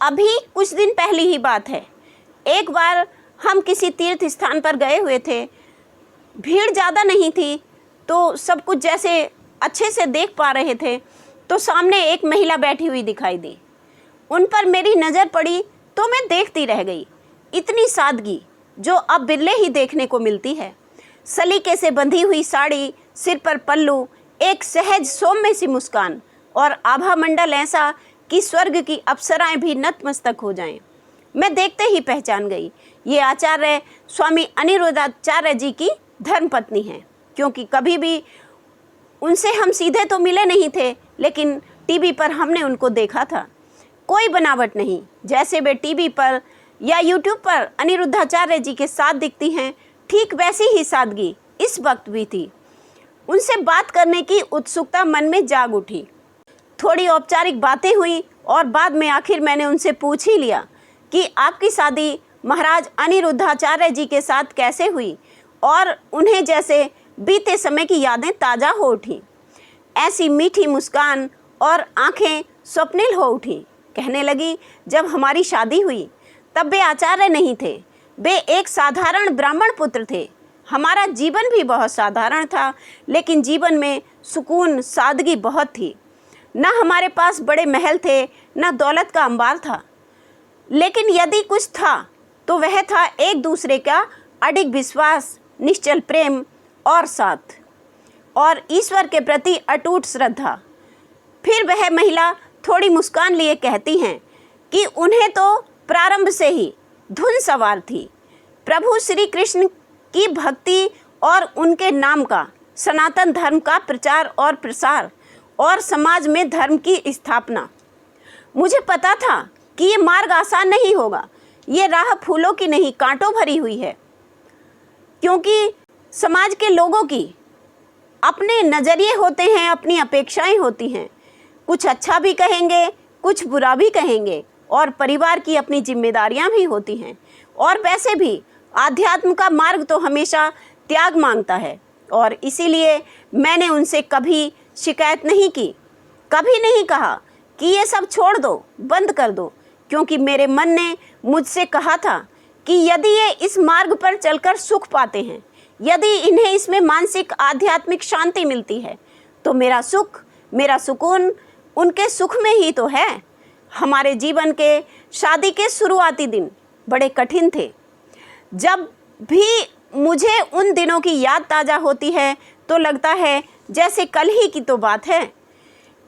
अभी कुछ दिन पहले ही बात है, एक बार हम किसी तीर्थ स्थान पर गए हुए थे। भीड़ ज़्यादा नहीं थी तो सब कुछ जैसे अच्छे से देख पा रहे थे, तो सामने एक महिला बैठी हुई दिखाई दी। उन पर मेरी नज़र पड़ी तो मैं देखती रह गई। इतनी सादगी जो अब बिरले ही देखने को मिलती है। सलीके से बंधी हुई साड़ी, सिर पर पल्लू, एक सहज सौम्य सी मुस्कान और आभा मंडल ऐसा कि स्वर्ग की अप्सराएं भी नतमस्तक हो जाएं। मैं देखते ही पहचान गई, ये आचार्य स्वामी अनिरुद्धाचार्य जी की धर्मपत्नी हैं। क्योंकि कभी भी उनसे हम सीधे तो मिले नहीं थे, लेकिन टीवी पर हमने उनको देखा था। कोई बनावट नहीं, जैसे वे टीवी पर या यूट्यूब पर अनिरुद्धाचार्य जी के साथ दिखती हैं, ठीक वैसी ही सादगी इस वक्त भी थी। उनसे बात करने की उत्सुकता मन में जाग उठी। थोड़ी औपचारिक बातें हुई और बाद में आखिर मैंने उनसे पूछ ही लिया कि आपकी शादी महाराज अनिरुद्धाचार्य जी के साथ कैसे हुई, और उन्हें जैसे बीते समय की यादें ताज़ा हो उठी। ऐसी मीठी मुस्कान और आंखें स्वप्निल हो उठी। कहने लगी, जब हमारी शादी हुई तब वे आचार्य नहीं थे, वे एक साधारण ब्राह्मण पुत्र थे। हमारा जीवन भी बहुत साधारण था, लेकिन जीवन में सुकून, सादगी बहुत थी। न हमारे पास बड़े महल थे, न दौलत का अंबार था, लेकिन यदि कुछ था तो वह था एक दूसरे का अडिग विश्वास, निश्चल प्रेम और साथ, और ईश्वर के प्रति अटूट श्रद्धा। फिर वह महिला थोड़ी मुस्कान लिए कहती हैं कि उन्हें तो प्रारंभ से ही धुन सवार थी। प्रभु श्री कृष्ण की भक्ति और उनके नाम का, सनातन धर्म का प्रचार और प्रसार और समाज में धर्म की स्थापना। मुझे पता था कि ये मार्ग आसान नहीं होगा, ये राह फूलों की नहीं कांटों भरी हुई है, क्योंकि समाज के लोगों की अपने नज़रिए होते हैं, अपनी अपेक्षाएं होती हैं। कुछ अच्छा भी कहेंगे, कुछ बुरा भी कहेंगे, और परिवार की अपनी जिम्मेदारियां भी होती हैं। और वैसे भी आध्यात्म का मार्ग तो हमेशा त्याग मांगता है, और इसीलिए मैंने उनसे कभी शिकायत नहीं की, कभी नहीं कहा कि ये सब छोड़ दो, बंद कर दो, क्योंकि मेरे मन ने मुझसे कहा था कि यदि ये इस मार्ग पर चलकर सुख पाते हैं, यदि इन्हें इसमें मानसिक आध्यात्मिक शांति मिलती है, तो मेरा सुख, मेरा सुकून उनके सुख में ही तो है। हमारे जीवन के शादी के शुरुआती दिन बड़े कठिन थे। जब भी मुझे उन दिनों की याद ताज़ा होती है तो लगता है जैसे कल ही की तो बात है।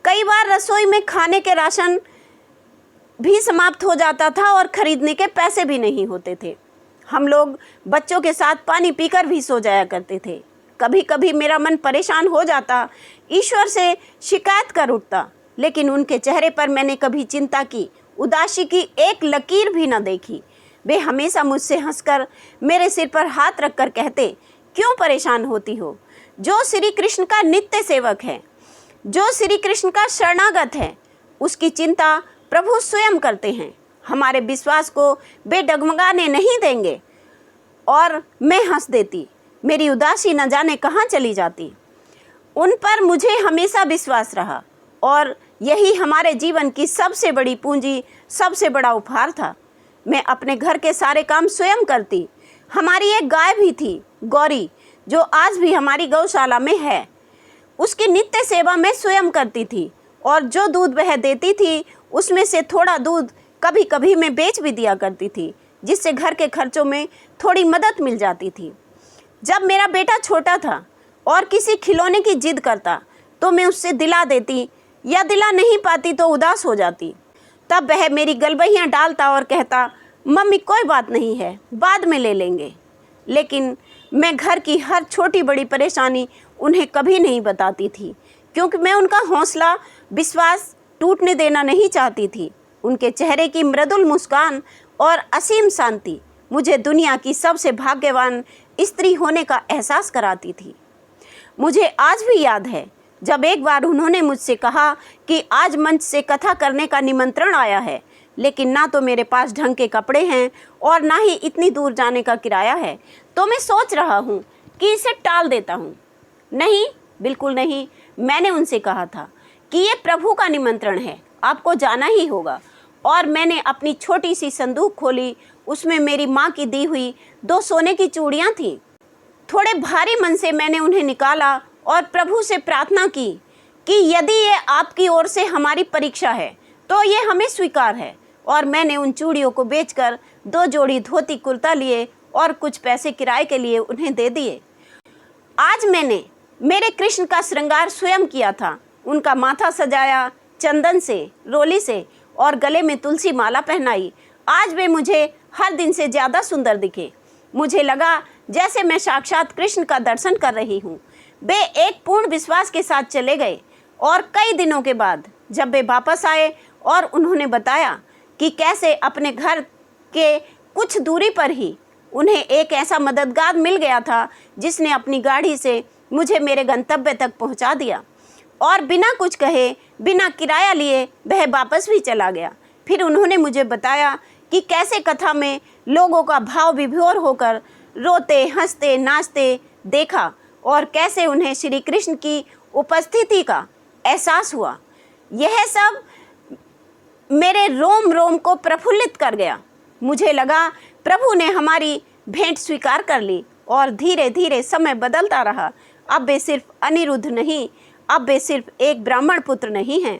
कई बार रसोई में खाने के राशन भी समाप्त हो जाता था और खरीदने के पैसे भी नहीं होते थे। हम लोग बच्चों के साथ पानी पीकर भी सो जाया करते थे। कभी कभी मेरा मन परेशान हो जाता, ईश्वर से शिकायत कर उठता, लेकिन उनके चेहरे पर मैंने कभी चिंता की, उदासी की एक लकीर भी न देखी। वे हमेशा मुझसे हंसकर मेरे सिर पर हाथ रखकर कहते, क्यों परेशान होती हो? जो श्री कृष्ण का नित्य सेवक है, जो श्री कृष्ण का शरणागत है, उसकी चिंता प्रभु स्वयं करते हैं। हमारे विश्वास को वे डगमगाने नहीं देंगे। और मैं हंस देती, मेरी उदासी न जाने कहाँ चली जाती। उन पर मुझे हमेशा विश्वास रहा, और यही हमारे जीवन की सबसे बड़ी पूंजी, सबसे बड़ा उपहार था। मैं अपने घर के सारे काम स्वयं करती। हमारी एक गाय भी थी, गौरी, जो आज भी हमारी गौशाला में है। उसकी नित्य सेवा मैं स्वयं करती थी, और जो दूध वह देती थी उसमें से थोड़ा दूध कभी कभी मैं बेच भी दिया करती थी, जिससे घर के खर्चों में थोड़ी मदद मिल जाती थी। जब मेरा बेटा छोटा था और किसी खिलौने की जिद करता तो मैं उससे दिला देती, या दिला नहीं पाती तो उदास हो जाती। तब वह मेरी गलबहियाँ डालता और कहता, मम्मी कोई बात नहीं है, बाद में ले लेंगे। लेकिन मैं घर की हर छोटी बड़ी परेशानी उन्हें कभी नहीं बताती थी, क्योंकि मैं उनका हौसला, विश्वास टूटने देना नहीं चाहती थी। उनके चेहरे की मृदुल मुस्कान और असीम शांति मुझे दुनिया की सबसे भाग्यवान स्त्री होने का एहसास कराती थी। मुझे आज भी याद है जब एक बार उन्होंने मुझसे कहा कि आज मंच से कथा करने का निमंत्रण आया है, लेकिन ना तो मेरे पास ढंग के कपड़े हैं और ना ही इतनी दूर जाने का किराया है, तो मैं सोच रहा हूँ कि इसे टाल देता हूँ। नहीं, बिल्कुल नहीं। मैंने उनसे कहा था कि ये प्रभु का निमंत्रण है, आपको जाना ही होगा, और मैंने अपनी छोटी सी संदूक खोली। उसमें मेरी माँ की दी हुई 2 सोने की चूड़ियाँ थीं। थोड़े भारी मन से मैंने उन्हें निकाला और प्रभु से प्रार्थना की कि यदि ये आपकी ओर से हमारी परीक्षा है तो ये हमें स्वीकार है। और मैंने उन चूड़ियों को बेचकर 2 जोड़ी धोती कुर्ता लिए और कुछ पैसे किराए के लिए उन्हें दे दिए। आज मैंने मेरे कृष्ण का श्रृंगार स्वयं किया था। उनका माथा सजाया चंदन से, रोली से और गले में तुलसी माला पहनाई। आज वे मुझे हर दिन से ज़्यादा सुंदर दिखे। मुझे लगा जैसे मैं साक्षात कृष्ण का दर्शन कर रही हूँ। वे एक पूर्ण विश्वास के साथ चले गए और कई दिनों के बाद जब वे वापस आए और उन्होंने बताया कि कैसे अपने घर के कुछ दूरी पर ही उन्हें एक ऐसा मददगार मिल गया था जिसने अपनी गाड़ी से मुझे मेरे गंतव्य तक पहुंचा दिया और बिना कुछ कहे, बिना किराया लिए वह वापस भी चला गया। फिर उन्होंने मुझे बताया कि कैसे कथा में लोगों का भाव विभोर होकर रोते, हंसते, नाचते देखा और कैसे उन्हें श्री कृष्ण की उपस्थिति का एहसास हुआ। यह सब मेरे रोम रोम को प्रफुल्लित कर गया। मुझे लगा प्रभु ने हमारी भेंट स्वीकार कर ली और धीरे धीरे समय बदलता रहा। अब वे सिर्फ अनिरुद्ध नहीं, अब वे सिर्फ एक ब्राह्मण पुत्र नहीं हैं,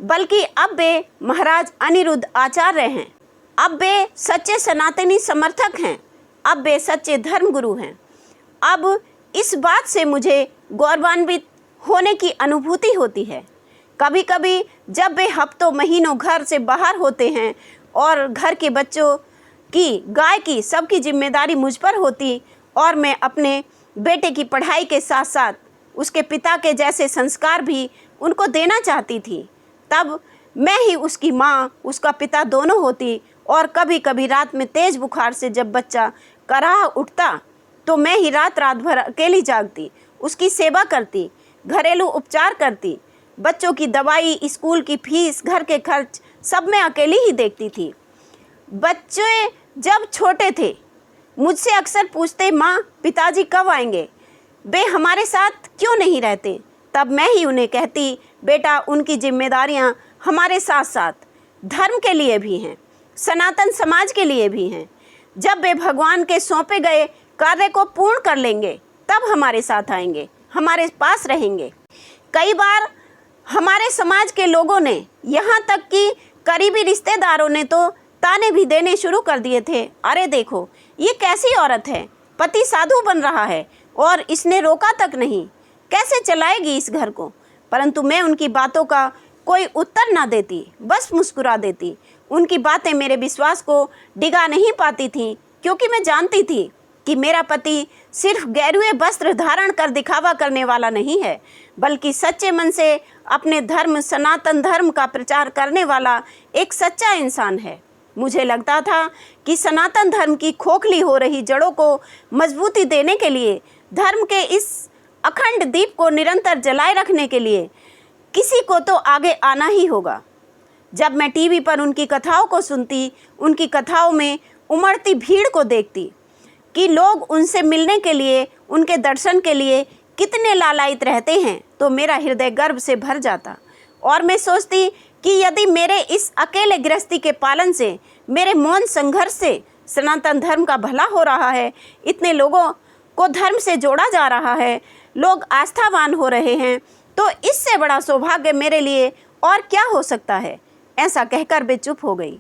बल्कि अब वे महाराज अनिरुद्ध आचार्य हैं। अब वे सच्चे सनातनी समर्थक हैं। अब वे सच्चे धर्मगुरु हैं। अब इस बात से मुझे गौरवान्वित होने की अनुभूति होती है। कभी कभी जब वे हफ्तों महीनों घर से बाहर होते हैं और घर के बच्चों की, गाय की, सबकी जिम्मेदारी मुझ पर होती और मैं अपने बेटे की पढ़ाई के साथ साथ उसके पिता के जैसे संस्कार भी उनको देना चाहती थी, तब मैं ही उसकी माँ, उसका पिता दोनों होती। और कभी कभी रात में तेज बुखार से जब बच्चा कराह उठता तो मैं ही रात भर अकेली जागती, उसकी सेवा करती, घरेलू उपचार करती, बच्चों की दवाई, स्कूल की फीस, घर के खर्च सब मैं अकेली ही देखती थी। बच्चे जब छोटे थे मुझसे अक्सर पूछते, माँ पिताजी कब आएंगे, वे हमारे साथ क्यों नहीं रहते? तब मैं ही उन्हें कहती, बेटा उनकी जिम्मेदारियाँ हमारे साथ साथ धर्म के लिए भी हैं, सनातन समाज के लिए भी हैं। जब वे भगवान के सौंपे गए कार्य को पूर्ण कर लेंगे तब हमारे साथ आएंगे, हमारे पास रहेंगे। कई बार हमारे समाज के लोगों ने, यहाँ तक कि करीबी रिश्तेदारों ने तो ताने भी देने शुरू कर दिए थे, अरे देखो ये कैसी औरत है, पति साधु बन रहा है और इसने रोका तक नहीं, कैसे चलाएगी इस घर को? परंतु मैं उनकी बातों का कोई उत्तर ना देती, बस मुस्कुरा देती। उनकी बातें मेरे विश्वास को डिगा नहीं पाती थीं, क्योंकि मैं जानती थी कि मेरा पति सिर्फ गेरुए वस्त्र धारण कर दिखावा करने वाला नहीं है, बल्कि सच्चे मन से अपने धर्म, सनातन धर्म का प्रचार करने वाला एक सच्चा इंसान है। मुझे लगता था कि सनातन धर्म की खोखली हो रही जड़ों को मजबूती देने के लिए, धर्म के इस अखंड दीप को निरंतर जलाए रखने के लिए किसी को तो आगे आना ही होगा। जब मैं टीवी पर उनकी कथाओं को सुनती, उनकी कथाओं में उमड़ती भीड़ को देखती कि लोग उनसे मिलने के लिए, उनके दर्शन के लिए कितने लालायित रहते हैं, तो मेरा हृदय गर्व से भर जाता और मैं सोचती कि यदि मेरे इस अकेले गृहस्थी के पालन से, मेरे मौन संघर्ष से सनातन धर्म का भला हो रहा है, इतने लोगों को धर्म से जोड़ा जा रहा है, लोग आस्थावान हो रहे हैं, तो इससे बड़ा सौभाग्य मेरे लिए और क्या हो सकता है? ऐसा कहकर वे चुप हो गई।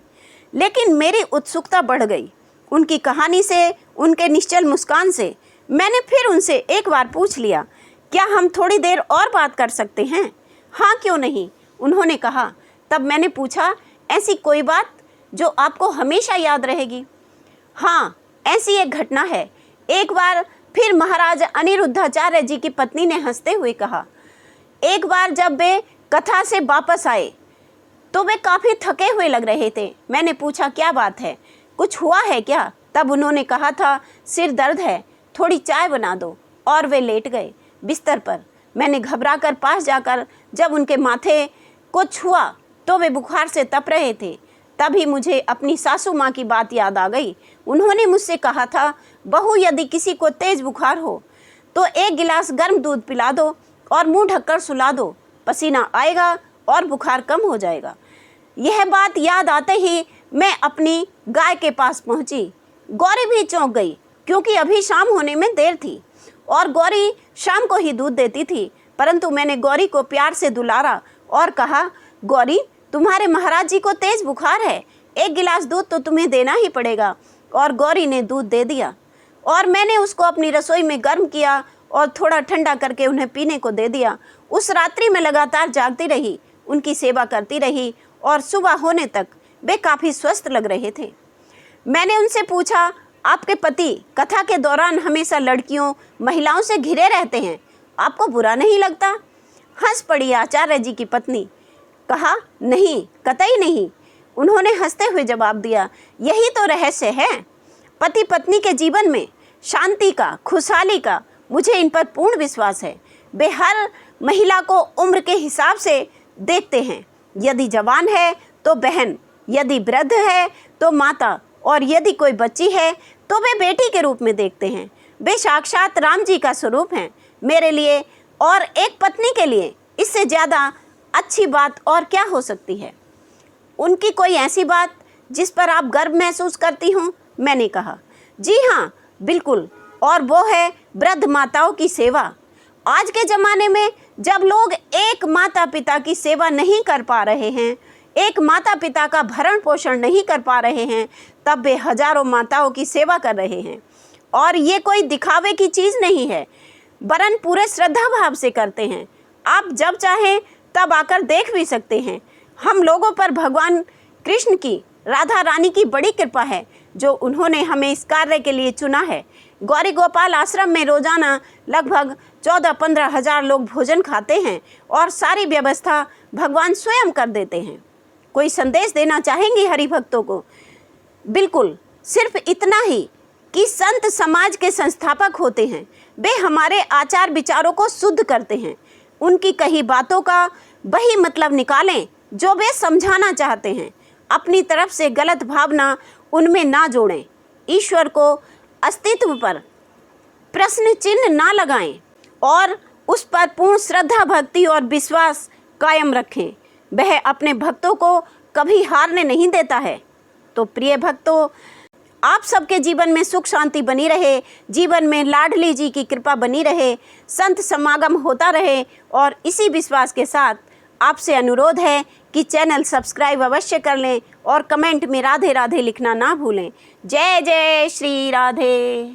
लेकिन मेरी उत्सुकता बढ़ गई। उनकी कहानी से, उनके निश्चल मुस्कान से मैंने फिर उनसे एक बार पूछ लिया, क्या हम थोड़ी देर और बात कर सकते हैं? हाँ, क्यों नहीं, उन्होंने कहा। तब मैंने पूछा, ऐसी कोई बात जो आपको हमेशा याद रहेगी? हाँ, ऐसी एक घटना है। एक बार फिर महाराज अनिरुद्धाचार्य जी की पत्नी ने हंसते हुए कहा, एक बार जब वे कथा से वापस आए तो वे काफ़ी थके हुए लग रहे थे। मैंने पूछा, क्या बात है, कुछ हुआ है क्या? तब उन्होंने कहा था, सिर दर्द है, थोड़ी चाय बना दो, और वे लेट गए बिस्तर पर। मैंने घबराकर पास जाकर जब उनके माथे को छुआ तो वे बुखार से तप रहे थे। तभी मुझे अपनी सासू माँ की बात याद आ गई। उन्होंने मुझसे कहा था, बहू यदि किसी को तेज बुखार हो तो 1 गिलास गर्म दूध पिला दो और मुंह ढककर सुला दो, पसीना आएगा और बुखार कम हो जाएगा। यह बात याद आते ही मैं अपनी गाय के पास पहुंची। गौरी भी चौंक गई क्योंकि अभी शाम होने में देर थी और गौरी शाम को ही दूध देती थी। परंतु मैंने गौरी को प्यार से दुलारा और कहा, गौरी, तुम्हारे महाराज जी को तेज बुखार है, 1 गिलास दूध तो तुम्हें देना ही पड़ेगा। और गौरी ने दूध दे दिया और मैंने उसको अपनी रसोई में गर्म किया और थोड़ा ठंडा करके उन्हें पीने को दे दिया। उस रात्रि में लगातार जागती रही, उनकी सेवा करती रही और सुबह होने तक वे काफ़ी स्वस्थ लग रहे थे। मैंने उनसे पूछा, आपके पति कथा के दौरान हमेशा लड़कियों महिलाओं से घिरे रहते हैं, आपको बुरा नहीं लगता? हंस पड़ी आचार्य जी की पत्नी। कहा, नहीं, कतई नहीं। उन्होंने हंसते हुए जवाब दिया, यही तो रहस्य है पति पत्नी के जीवन में शांति का, खुशहाली का। मुझे इन पर पूर्ण विश्वास है। वे हर महिला को उम्र के हिसाब से देखते हैं। यदि जवान है तो बहन, यदि वृद्ध है तो माता, और यदि कोई बच्ची है तो वे बेटी के रूप में देखते हैं। वे साक्षात राम जी का स्वरूप हैं मेरे लिए, और एक पत्नी के लिए इससे ज़्यादा अच्छी बात और क्या हो सकती है? उनकी कोई ऐसी बात जिस पर आप गर्व महसूस करती हों? मैंने कहा, जी हाँ, बिल्कुल, और वो है वृद्ध माताओं की सेवा। आज के ज़माने में जब लोग एक माता पिता की सेवा नहीं कर पा रहे हैं, एक माता पिता का भरण पोषण नहीं कर पा रहे हैं, तब वे हजारों माताओं की सेवा कर रहे हैं। और ये कोई दिखावे की चीज़ नहीं है, वरन पूरे श्रद्धा भाव से करते हैं। आप जब चाहें तब आकर देख भी सकते हैं। हम लोगों पर भगवान कृष्ण की, राधा रानी की बड़ी कृपा है जो उन्होंने हमें इस कार्य के लिए चुना है। गौरी गोपाल आश्रम में रोजाना लगभग 14-15 हज़ार लोग भोजन खाते हैं और सारी व्यवस्था भगवान स्वयं कर देते हैं। कोई संदेश देना चाहेंगी हरि भक्तों को? बिल्कुल, सिर्फ इतना ही कि संत समाज के संस्थापक होते हैं। वे हमारे आचार विचारों को शुद्ध करते हैं। उनकी कही बातों का वही मतलब निकालें जो वे समझाना चाहते हैं। अपनी तरफ से गलत भावना उनमें ना जोड़ें। ईश्वर को अस्तित्व पर प्रश्न चिन्ह ना लगाएं और उस पर पूर्ण श्रद्धा, भक्ति और विश्वास कायम रखें। वह अपने भक्तों को कभी हारने नहीं देता है। तो प्रिय भक्तों, आप सबके जीवन में सुख शांति बनी रहे, जीवन में लाडली जी की कृपा बनी रहे, संत समागम होता रहे। और इसी विश्वास के साथ आपसे अनुरोध है कि चैनल सब्सक्राइब अवश्य कर लें और कमेंट में राधे राधे लिखना ना भूलें। जय जय श्री राधे।